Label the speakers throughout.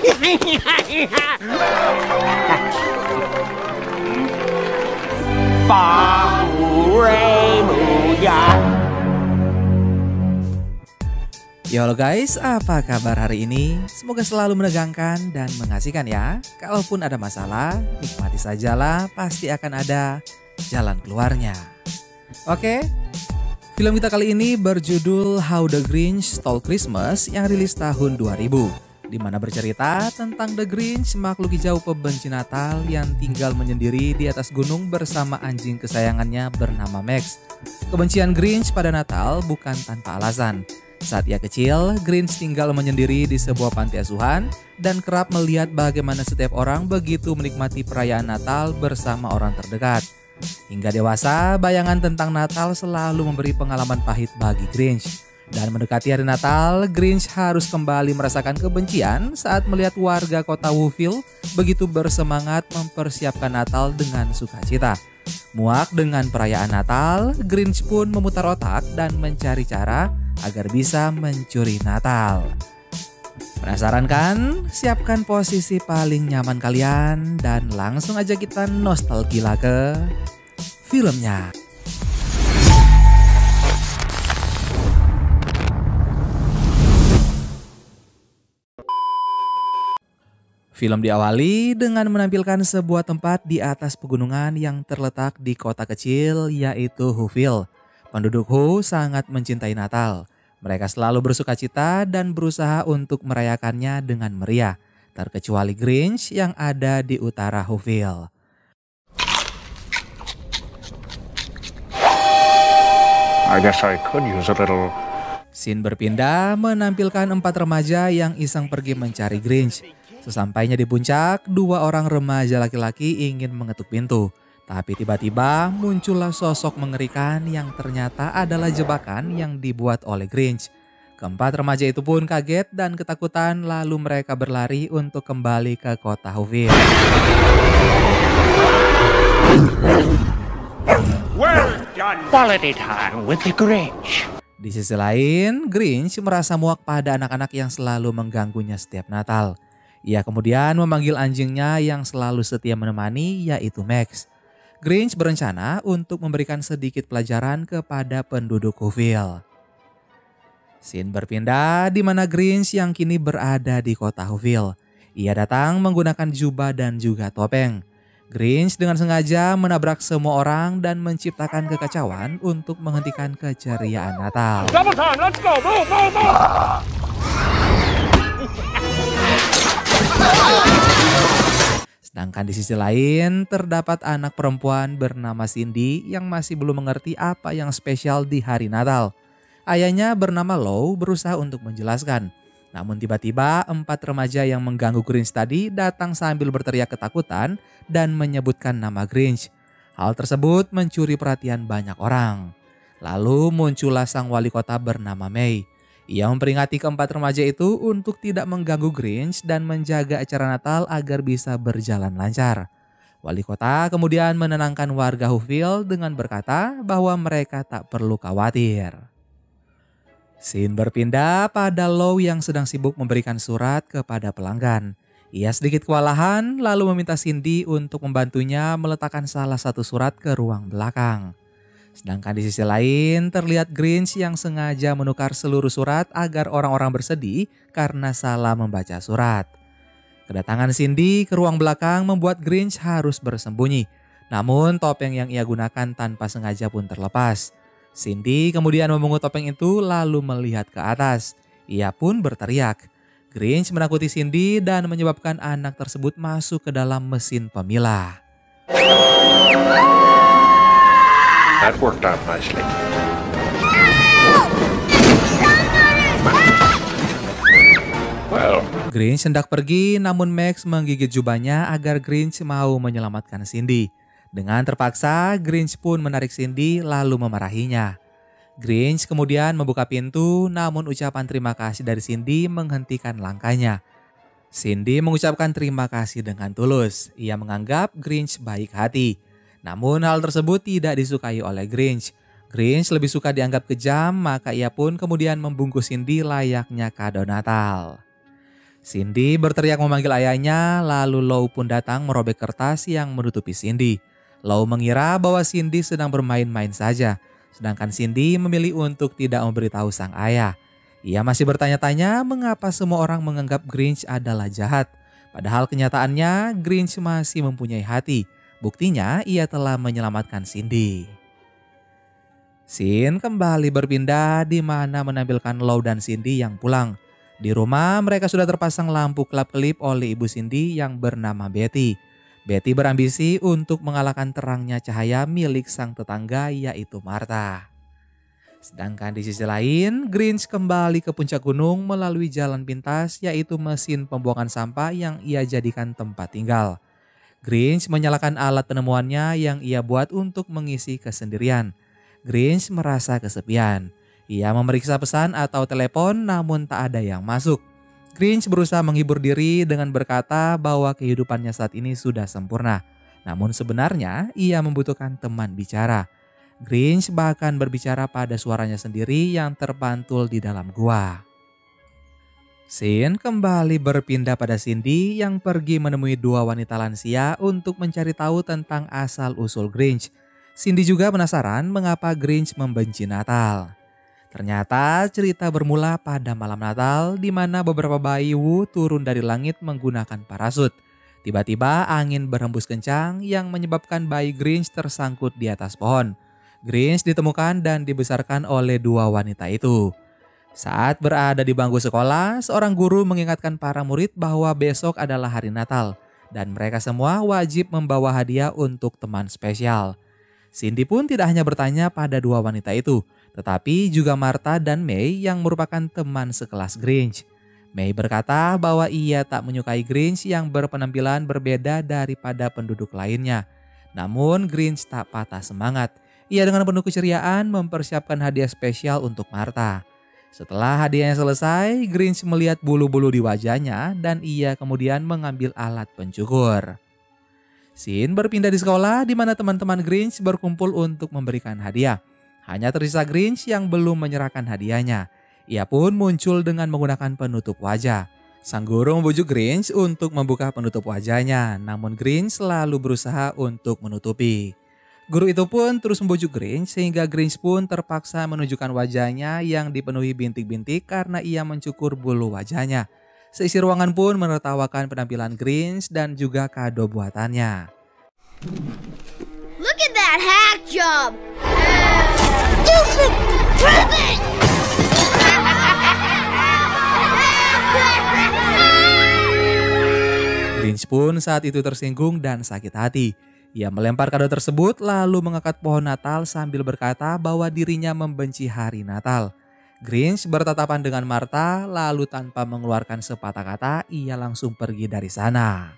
Speaker 1: Yo halo guys, apa kabar hari ini? Semoga selalu menegangkan dan mengasihkan ya. Kalaupun ada masalah, nikmati sajalah, pasti akan ada jalan keluarnya. Oke, film kita kali ini berjudul How the Grinch Stole Christmas yang rilis tahun 2000. Di mana bercerita tentang The Grinch, makhluk hijau pembenci Natal yang tinggal menyendiri di atas gunung bersama anjing kesayangannya bernama Max. Kebencian Grinch pada Natal bukan tanpa alasan. Saat ia kecil, Grinch tinggal menyendiri di sebuah panti asuhan dan kerap melihat bagaimana setiap orang begitu menikmati perayaan Natal bersama orang terdekat. Hingga dewasa, bayangan tentang Natal selalu memberi pengalaman pahit bagi Grinch. Dan mendekati hari Natal, Grinch harus kembali merasakan kebencian saat melihat warga kota Whoville begitu bersemangat mempersiapkan Natal dengan sukacita. Muak dengan perayaan Natal, Grinch pun memutar otak dan mencari cara agar bisa mencuri Natal. Penasaran kan? Siapkan posisi paling nyaman kalian dan langsung aja kita nostalgia ke filmnya. Film diawali dengan menampilkan sebuah tempat di atas pegunungan yang terletak di kota kecil yaitu Whoville. Penduduk Who sangat mencintai Natal. Mereka selalu bersukacita dan berusaha untuk merayakannya dengan meriah, terkecuali Grinch yang ada di utara Whoville.
Speaker 2: I guess I could use a little.
Speaker 1: Scene berpindah menampilkan 4 remaja yang iseng pergi mencari Grinch. Sesampainya di puncak, 2 orang remaja laki-laki ingin mengetuk pintu. Tapi tiba-tiba muncullah sosok mengerikan yang ternyata adalah jebakan yang dibuat oleh Grinch. Keempat remaja itu pun kaget dan ketakutan lalu mereka berlari untuk kembali ke kota Whoville.
Speaker 2: Well done. Quality time with the Grinch.
Speaker 1: Di sisi lain, Grinch merasa muak pada anak-anak yang selalu mengganggunya setiap Natal. Ia kemudian memanggil anjingnya yang selalu setia menemani yaitu Max. Grinch berencana untuk memberikan sedikit pelajaran kepada penduduk Whoville. Scene berpindah di mana Grinch yang kini berada di kota Whoville. Ia datang menggunakan jubah dan juga topeng. Grinch dengan sengaja menabrak semua orang dan menciptakan kekacauan untuk menghentikan keceriaan Natal.
Speaker 2: Double time, let's go, move, move, move.
Speaker 1: Sedangkan di sisi lain, terdapat anak perempuan bernama Cindy yang masih belum mengerti apa yang spesial di hari Natal. Ayahnya bernama Lou berusaha untuk menjelaskan. Namun tiba-tiba 4 remaja yang mengganggu Grinch tadi datang sambil berteriak ketakutan dan menyebutkan nama Grinch. Hal tersebut mencuri perhatian banyak orang. Lalu muncullah sang wali kota bernama May. Ia memperingati keempat remaja itu untuk tidak mengganggu Grinch dan menjaga acara Natal agar bisa berjalan lancar. Wali kota kemudian menenangkan warga Whoville dengan berkata bahwa mereka tak perlu khawatir. Scene berpindah pada Lou yang sedang sibuk memberikan surat kepada pelanggan. Ia sedikit kewalahan lalu meminta Cindy untuk membantunya meletakkan salah satu surat ke ruang belakang. Sedangkan di sisi lain terlihat Grinch yang sengaja menukar seluruh surat agar orang-orang bersedih karena salah membaca surat. Kedatangan Cindy ke ruang belakang membuat Grinch harus bersembunyi. Namun topeng yang ia gunakan tanpa sengaja pun terlepas. Cindy kemudian memungut topeng itu lalu melihat ke atas. Ia pun berteriak. Grinch menakuti Cindy dan menyebabkan anak tersebut masuk ke dalam mesin pemilah.
Speaker 2: That worked out nicely. Well,
Speaker 1: Grinch hendak pergi namun Max menggigit jubahnya agar Grinch mau menyelamatkan Cindy. Dengan terpaksa, Grinch pun menarik Cindy lalu memarahinya. Grinch kemudian membuka pintu namun ucapan terima kasih dari Cindy menghentikan langkahnya. Cindy mengucapkan terima kasih dengan tulus. Ia menganggap Grinch baik hati. Namun hal tersebut tidak disukai oleh Grinch. Grinch lebih suka dianggap kejam, maka ia pun kemudian membungkus Cindy layaknya kado Natal. Cindy berteriak memanggil ayahnya, lalu Lou pun datang merobek kertas yang menutupi Cindy. Lou mengira bahwa Cindy sedang bermain-main saja, sedangkan Cindy memilih untuk tidak memberitahu sang ayah. Ia masih bertanya-tanya mengapa semua orang menganggap Grinch adalah jahat. Padahal kenyataannya Grinch masih mempunyai hati. Buktinya ia telah menyelamatkan Cindy. Scene kembali berpindah di mana menampilkan Lou dan Cindy yang pulang. Di rumah mereka sudah terpasang lampu kelap-kelip oleh ibu Cindy yang bernama Betty. Betty berambisi untuk mengalahkan terangnya cahaya milik sang tetangga yaitu Martha. Sedangkan di sisi lain, Grinch kembali ke puncak gunung melalui jalan pintas yaitu mesin pembuangan sampah yang ia jadikan tempat tinggal. Grinch menyalakan alat penemuannya yang ia buat untuk mengisi kesendirian. Grinch merasa kesepian. Ia memeriksa pesan atau telepon namun tak ada yang masuk. Grinch berusaha menghibur diri dengan berkata bahwa kehidupannya saat ini sudah sempurna. Namun sebenarnya ia membutuhkan teman bicara. Grinch bahkan berbicara pada suaranya sendiri yang terpantul di dalam gua. Scene kembali berpindah pada Cindy yang pergi menemui dua wanita lansia untuk mencari tahu tentang asal-usul Grinch. Cindy juga penasaran mengapa Grinch membenci Natal. Ternyata cerita bermula pada malam Natal di mana beberapa bayi Wu turun dari langit menggunakan parasut. Tiba-tiba angin berhembus kencang yang menyebabkan bayi Grinch tersangkut di atas pohon. Grinch ditemukan dan dibesarkan oleh dua wanita itu. Saat berada di bangku sekolah, seorang guru mengingatkan para murid bahwa besok adalah hari Natal dan mereka semua wajib membawa hadiah untuk teman spesial. Cindy pun tidak hanya bertanya pada dua wanita itu, tetapi juga Martha dan May yang merupakan teman sekelas Grinch. May berkata bahwa ia tak menyukai Grinch yang berpenampilan berbeda daripada penduduk lainnya. Namun Grinch tak patah semangat. Ia dengan penuh keceriaan mempersiapkan hadiah spesial untuk Martha. Setelah hadiahnya selesai, Grinch melihat bulu-bulu di wajahnya dan ia kemudian mengambil alat pencukur. Scene berpindah di sekolah di mana teman-teman Grinch berkumpul untuk memberikan hadiah. Hanya tersisa Grinch yang belum menyerahkan hadiahnya. Ia pun muncul dengan menggunakan penutup wajah. Sang guru membujuk Grinch untuk membuka penutup wajahnya, namun Grinch selalu berusaha untuk menutupi. Guru itu pun terus membujuk Grinch sehingga Grinch pun terpaksa menunjukkan wajahnya yang dipenuhi bintik-bintik karena ia mencukur bulu wajahnya. Seisi ruangan pun menertawakan penampilan Grinch dan juga kado buatannya.
Speaker 3: Look at that hack job!
Speaker 1: Grinch pun saat itu tersinggung dan sakit hati. Ia melempar kado tersebut lalu mengangkat pohon Natal sambil berkata bahwa dirinya membenci hari Natal. Grinch bertatapan dengan Martha lalu tanpa mengeluarkan sepatah kata ia langsung pergi dari sana.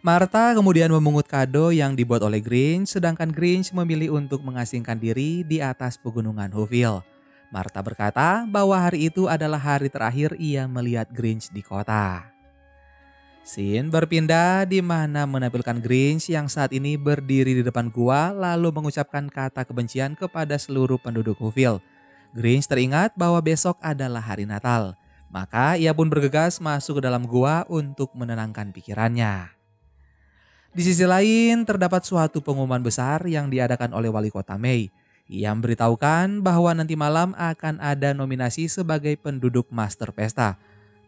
Speaker 1: Martha kemudian memungut kado yang dibuat oleh Grinch sedangkan Grinch memilih untuk mengasingkan diri di atas pegunungan Whoville. Martha berkata bahwa hari itu adalah hari terakhir ia melihat Grinch di kota. Scene berpindah di mana menampilkan Grinch yang saat ini berdiri di depan gua lalu mengucapkan kata kebencian kepada seluruh penduduk Whoville. Grinch teringat bahwa besok adalah hari Natal, maka ia pun bergegas masuk ke dalam gua untuk menenangkan pikirannya. Di sisi lain terdapat suatu pengumuman besar yang diadakan oleh wali kota May. Ia memberitahukan bahwa nanti malam akan ada nominasi sebagai penduduk master pesta.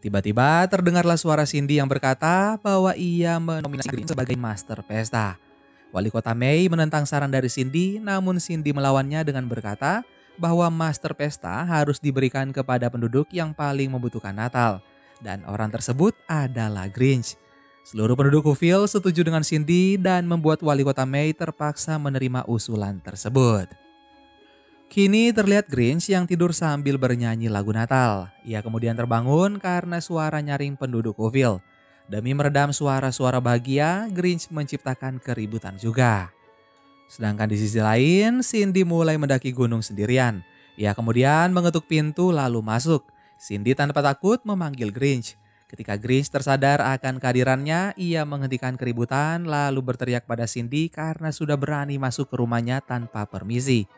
Speaker 1: Tiba-tiba terdengarlah suara Cindy yang berkata bahwa ia menominasi Grinch sebagai master pesta. Wali kota May menentang saran dari Cindy, namun Cindy melawannya dengan berkata bahwa master pesta harus diberikan kepada penduduk yang paling membutuhkan Natal. Dan orang tersebut adalah Grinch. Seluruh penduduk Whoville setuju dengan Cindy dan membuat wali kota May terpaksa menerima usulan tersebut. Kini terlihat Grinch yang tidur sambil bernyanyi lagu Natal. Ia kemudian terbangun karena suara nyaring penduduk Whoville. Demi meredam suara-suara bahagia, Grinch menciptakan keributan juga. Sedangkan di sisi lain, Cindy mulai mendaki gunung sendirian. Ia kemudian mengetuk pintu lalu masuk. Cindy tanpa takut memanggil Grinch. Ketika Grinch tersadar akan kehadirannya, ia menghentikan keributan lalu berteriak pada Cindy karena sudah berani masuk ke rumahnya tanpa permisi.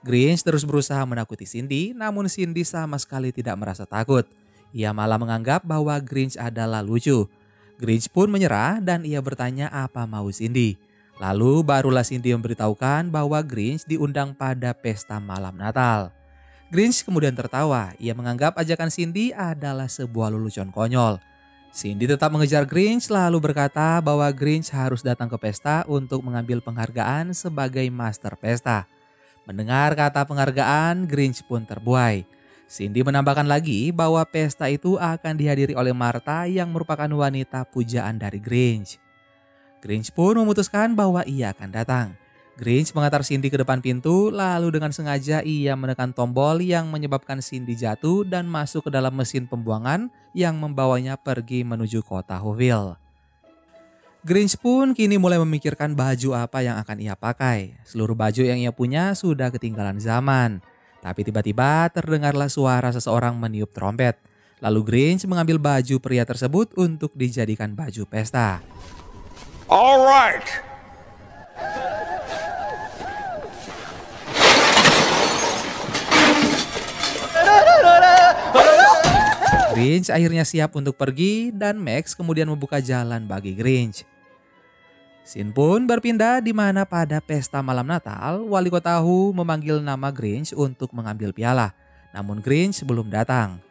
Speaker 1: Grinch terus berusaha menakuti Cindy, namun Cindy sama sekali tidak merasa takut. Ia malah menganggap bahwa Grinch adalah lucu. Grinch pun menyerah dan ia bertanya apa mau Cindy. Lalu barulah Cindy memberitahukan bahwa Grinch diundang pada pesta malam Natal. Grinch kemudian tertawa. Ia menganggap ajakan Cindy adalah sebuah lelucon konyol. Cindy tetap mengejar Grinch lalu berkata bahwa Grinch harus datang ke pesta untuk mengambil penghargaan sebagai master pesta. Mendengar kata penghargaan, Grinch pun terbuai. Cindy menambahkan lagi bahwa pesta itu akan dihadiri oleh Martha yang merupakan wanita pujaan dari Grinch. Grinch pun memutuskan bahwa ia akan datang. Grinch mengantar Cindy ke depan pintu, lalu dengan sengaja ia menekan tombol yang menyebabkan Cindy jatuh dan masuk ke dalam mesin pembuangan yang membawanya pergi menuju kota Whoville. Grinch pun kini mulai memikirkan baju apa yang akan ia pakai. Seluruh baju yang ia punya sudah ketinggalan zaman. Tapi tiba-tiba terdengarlah suara seseorang meniup trompet. Lalu Grinch mengambil baju pria tersebut untuk dijadikan baju pesta.
Speaker 2: All right.
Speaker 1: Grinch akhirnya siap untuk pergi dan Max kemudian membuka jalan bagi Grinch. Scene pun berpindah di mana pada pesta malam Natal, wali kota Who memanggil nama Grinch untuk mengambil piala. Namun Grinch belum datang.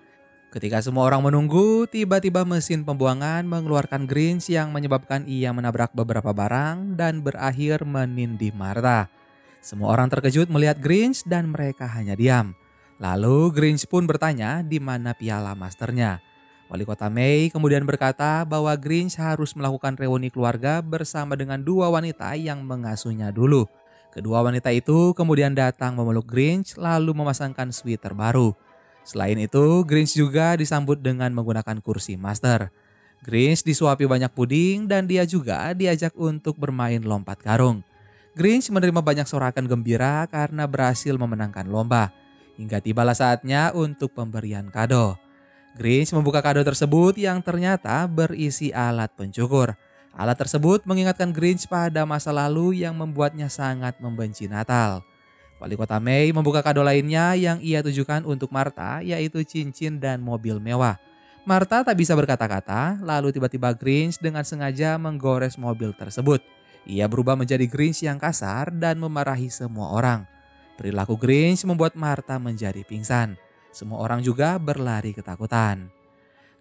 Speaker 1: Ketika semua orang menunggu, tiba-tiba mesin pembuangan mengeluarkan Grinch yang menyebabkan ia menabrak beberapa barang dan berakhir menindih Martha. Semua orang terkejut melihat Grinch dan mereka hanya diam. Lalu Grinch pun bertanya di mana piala masternya. Wali kota May kemudian berkata bahwa Grinch harus melakukan reuni keluarga bersama dengan dua wanita yang mengasuhnya dulu. Kedua wanita itu kemudian datang memeluk Grinch lalu memasangkan sweater baru. Selain itu, Grinch juga disambut dengan menggunakan kursi master. Grinch disuapi banyak puding dan dia juga diajak untuk bermain lompat karung. Grinch menerima banyak sorakan gembira karena berhasil memenangkan lomba. Hingga tibalah saatnya untuk pemberian kado. Grinch membuka kado tersebut yang ternyata berisi alat pencukur. Alat tersebut mengingatkan Grinch pada masa lalu yang membuatnya sangat membenci Natal. Wali kota May membuka kado lainnya yang ia tujukan untuk Martha, yaitu cincin dan mobil mewah. Martha tak bisa berkata-kata, lalu tiba-tiba Grinch dengan sengaja menggores mobil tersebut. Ia berubah menjadi Grinch yang kasar dan memarahi semua orang. Perilaku Grinch membuat Martha menjadi pingsan. Semua orang juga berlari ketakutan.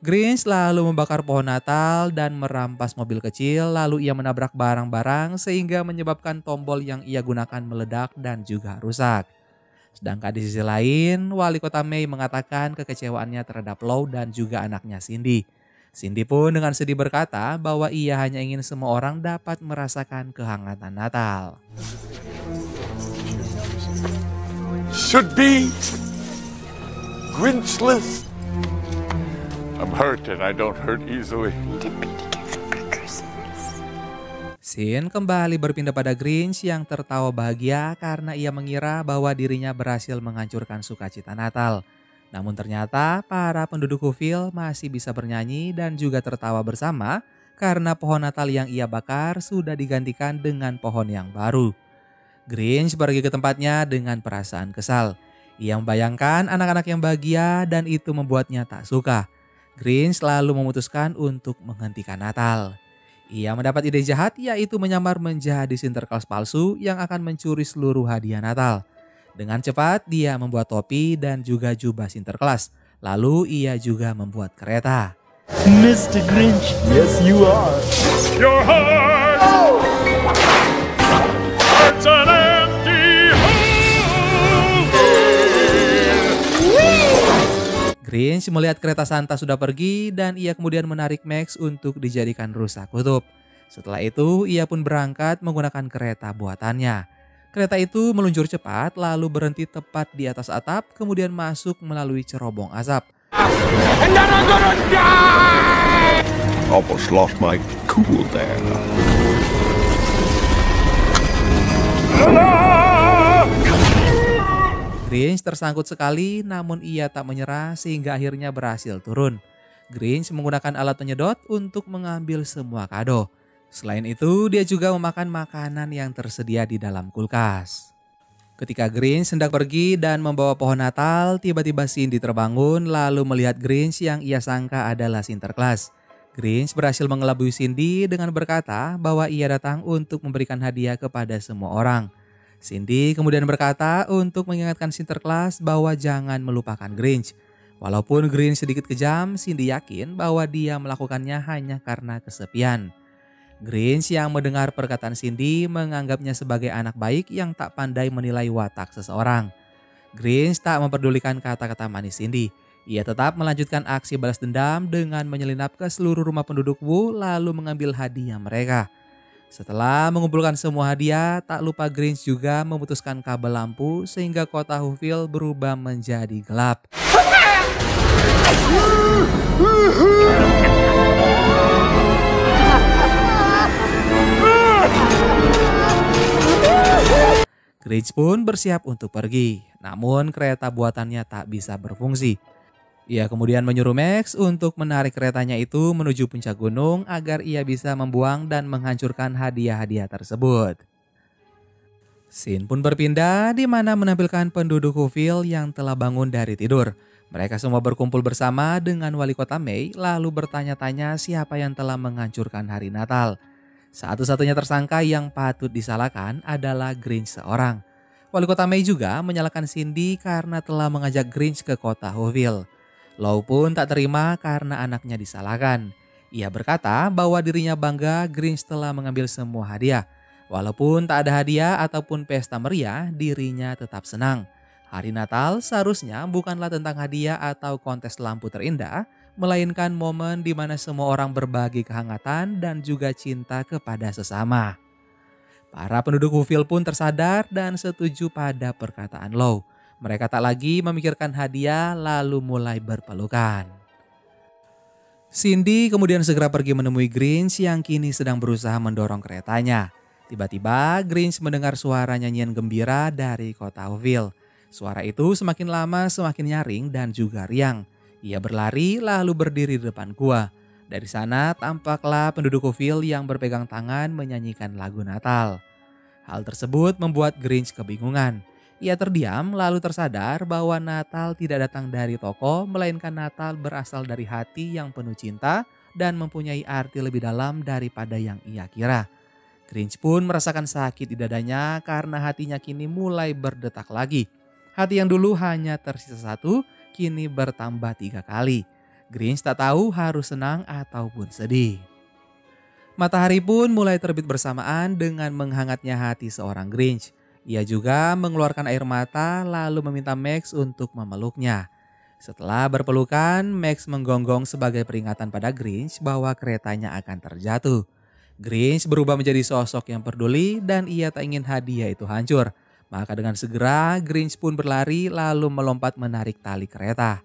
Speaker 1: Grinch lalu membakar pohon Natal dan merampas mobil kecil, lalu ia menabrak barang-barang sehingga menyebabkan tombol yang ia gunakan meledak dan juga rusak. Sedangkan di sisi lain, wali kota May mengatakan kekecewaannya terhadap Lou dan juga anaknya Cindy. Cindy pun dengan sedih berkata bahwa ia hanya ingin semua orang dapat merasakan kehangatan Natal.
Speaker 4: Should be Grinchless. I'm hurt and I don't hurt easily.
Speaker 1: Scene kembali berpindah pada Grinch yang tertawa bahagia karena ia mengira bahwa dirinya berhasil menghancurkan sukacita Natal. Namun ternyata para penduduk Whoville masih bisa bernyanyi dan juga tertawa bersama karena pohon Natal yang ia bakar sudah digantikan dengan pohon yang baru. Grinch pergi ke tempatnya dengan perasaan kesal. Ia membayangkan anak-anak yang bahagia dan itu membuatnya tak suka. Grinch lalu memutuskan untuk menghentikan Natal. Ia mendapat ide jahat yaitu menyamar menjadi Sinterklas palsu yang akan mencuri seluruh hadiah Natal. Dengan cepat dia membuat topi dan juga jubah Sinterklas. Lalu ia juga membuat kereta.
Speaker 5: Mr. Grinch, yes you are.
Speaker 2: Your heart! It's an empty hole!
Speaker 1: Grinch melihat kereta Santa sudah pergi dan ia kemudian menarik Max untuk dijadikan rusa kutub. Setelah itu ia pun berangkat menggunakan kereta buatannya. Kereta itu meluncur cepat lalu berhenti tepat di atas atap kemudian masuk melalui cerobong asap.
Speaker 2: And then I'm gonna die!
Speaker 4: Almost lost my cool there.
Speaker 1: Grinch tersangkut sekali namun ia tak menyerah sehingga akhirnya berhasil turun. Grinch menggunakan alat penyedot untuk mengambil semua kado. Selain itu dia juga memakan makanan yang tersedia di dalam kulkas. Ketika Grinch hendak pergi dan membawa pohon Natal, tiba-tiba Cindy terbangun lalu melihat Grinch yang ia sangka adalah Sinterklas. Grinch berhasil mengelabui Cindy dengan berkata bahwa ia datang untuk memberikan hadiah kepada semua orang. Cindy kemudian berkata untuk mengingatkan Sinterklas bahwa jangan melupakan Grinch. Walaupun Grinch sedikit kejam, Cindy yakin bahwa dia melakukannya hanya karena kesepian. Grinch yang mendengar perkataan Cindy menganggapnya sebagai anak baik yang tak pandai menilai watak seseorang. Grinch tak memperdulikan kata-kata manis Cindy. Ia tetap melanjutkan aksi balas dendam dengan menyelinap ke seluruh rumah penduduk Wu lalu mengambil hadiah mereka. Setelah mengumpulkan semua hadiah, tak lupa Grinch juga memutuskan kabel lampu sehingga kota Whoville berubah menjadi gelap. Grinch pun bersiap untuk pergi, namun kereta buatannya tak bisa berfungsi. Ia kemudian menyuruh Max untuk menarik keretanya itu menuju puncak gunung agar ia bisa membuang dan menghancurkan hadiah-hadiah tersebut. Scene pun berpindah di mana menampilkan penduduk Whoville yang telah bangun dari tidur. Mereka semua berkumpul bersama dengan wali kota May lalu bertanya-tanya siapa yang telah menghancurkan hari Natal. Satu-satunya tersangka yang patut disalahkan adalah Grinch seorang. Wali kota May juga menyalahkan Cindy karena telah mengajak Grinch ke kota Whoville. Lou pun tak terima karena anaknya disalahkan. Ia berkata bahwa dirinya bangga Grinch telah mengambil semua hadiah. Walaupun tak ada hadiah ataupun pesta meriah, dirinya tetap senang. Hari Natal seharusnya bukanlah tentang hadiah atau kontes lampu terindah, melainkan momen di mana semua orang berbagi kehangatan dan juga cinta kepada sesama. Para penduduk Whoville pun tersadar dan setuju pada perkataan Lou. Mereka tak lagi memikirkan hadiah lalu mulai berpelukan. Cindy kemudian segera pergi menemui Grinch yang kini sedang berusaha mendorong keretanya. Tiba-tiba Grinch mendengar suara nyanyian gembira dari kota Whoville. Suara itu semakin lama semakin nyaring dan juga riang. Ia berlari lalu berdiri di depan gua. Dari sana tampaklah penduduk Whoville yang berpegang tangan menyanyikan lagu Natal. Hal tersebut membuat Grinch kebingungan. Ia terdiam lalu tersadar bahwa Natal tidak datang dari toko, melainkan Natal berasal dari hati yang penuh cinta dan mempunyai arti lebih dalam daripada yang ia kira. Grinch pun merasakan sakit di dadanya karena hatinya kini mulai berdetak lagi. Hati yang dulu hanya tersisa satu, kini bertambah 3 kali. Grinch tak tahu harus senang ataupun sedih. Matahari pun mulai terbit bersamaan dengan menghangatnya hati seorang Grinch. Ia juga mengeluarkan air mata lalu meminta Max untuk memeluknya. Setelah berpelukan, Max menggonggong sebagai peringatan pada Grinch bahwa keretanya akan terjatuh. Grinch berubah menjadi sosok yang peduli dan ia tak ingin hadiah itu hancur. Maka dengan segera Grinch pun berlari lalu melompat menarik tali kereta.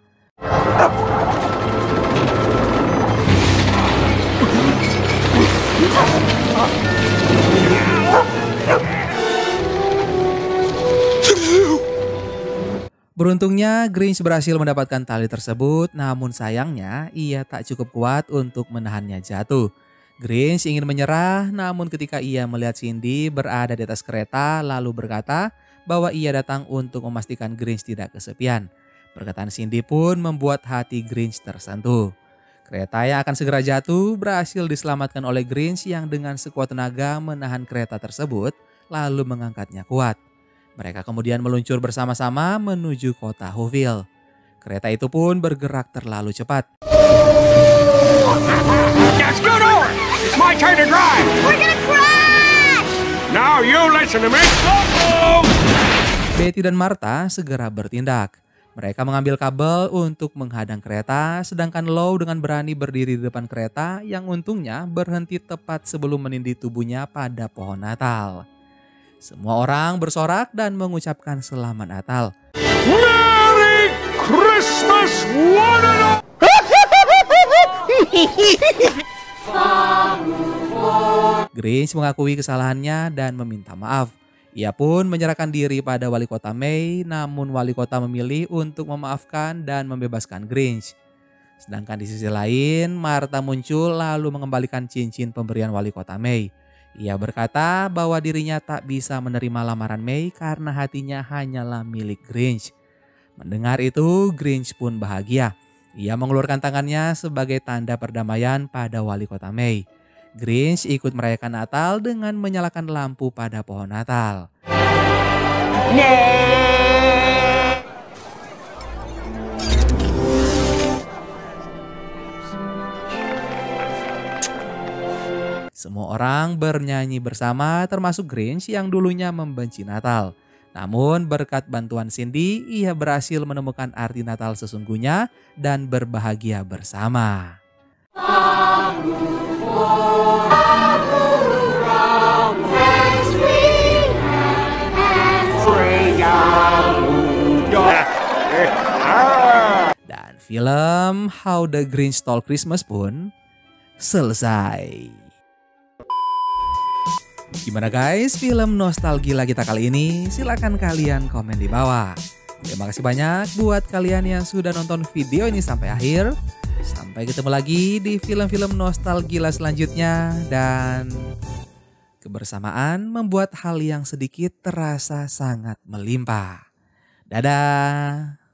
Speaker 1: Beruntungnya Grinch berhasil mendapatkan tali tersebut, namun sayangnya ia tak cukup kuat untuk menahannya jatuh. Grinch ingin menyerah, namun ketika ia melihat Cindy berada di atas kereta lalu berkata bahwa ia datang untuk memastikan Grinch tidak kesepian. Perkataan Cindy pun membuat hati Grinch tersentuh. Kereta yang akan segera jatuh berhasil diselamatkan oleh Grinch yang dengan sekuat tenaga menahan kereta tersebut lalu mengangkatnya kuat. Mereka kemudian meluncur bersama-sama menuju kota Whoville. Kereta itu pun bergerak terlalu cepat.
Speaker 2: Now scoot over! It's my turn to drive!
Speaker 3: We're gonna crash!
Speaker 2: Now you listen to me!
Speaker 1: Betty dan Martha segera bertindak. Mereka mengambil kabel untuk menghadang kereta, sedangkan Lou dengan berani berdiri di depan kereta yang untungnya berhenti tepat sebelum menindih tubuhnya pada pohon Natal. Semua orang bersorak dan mengucapkan selamat Natal.
Speaker 2: Merry Christmas, one and all!
Speaker 1: Grinch mengakui kesalahannya dan meminta maaf. Ia pun menyerahkan diri pada wali kota May, namun wali kota memilih untuk memaafkan dan membebaskan Grinch. Sedangkan di sisi lain, Martha muncul lalu mengembalikan cincin pemberian wali kota May. Ia berkata bahwa dirinya tak bisa menerima lamaran May karena hatinya hanyalah milik Grinch. Mendengar itu, Grinch pun bahagia. Ia mengeluarkan tangannya sebagai tanda perdamaian pada wali kota May. Grinch ikut merayakan Natal dengan menyalakan lampu pada pohon Natal. Semua orang bernyanyi bersama termasuk Grinch yang dulunya membenci Natal. Namun berkat bantuan Cindy, ia berhasil menemukan arti Natal sesungguhnya dan berbahagia bersama. Dan film How the Grinch Stole Christmas pun selesai. Gimana guys film nostalgia kita kali ini? Silahkan kalian komen di bawah. Terima kasih banyak buat kalian yang sudah nonton video ini sampai akhir. Sampai ketemu lagi di film-film nostalgia selanjutnya. Dan kebersamaan membuat hal yang sedikit terasa sangat melimpah. Dadah.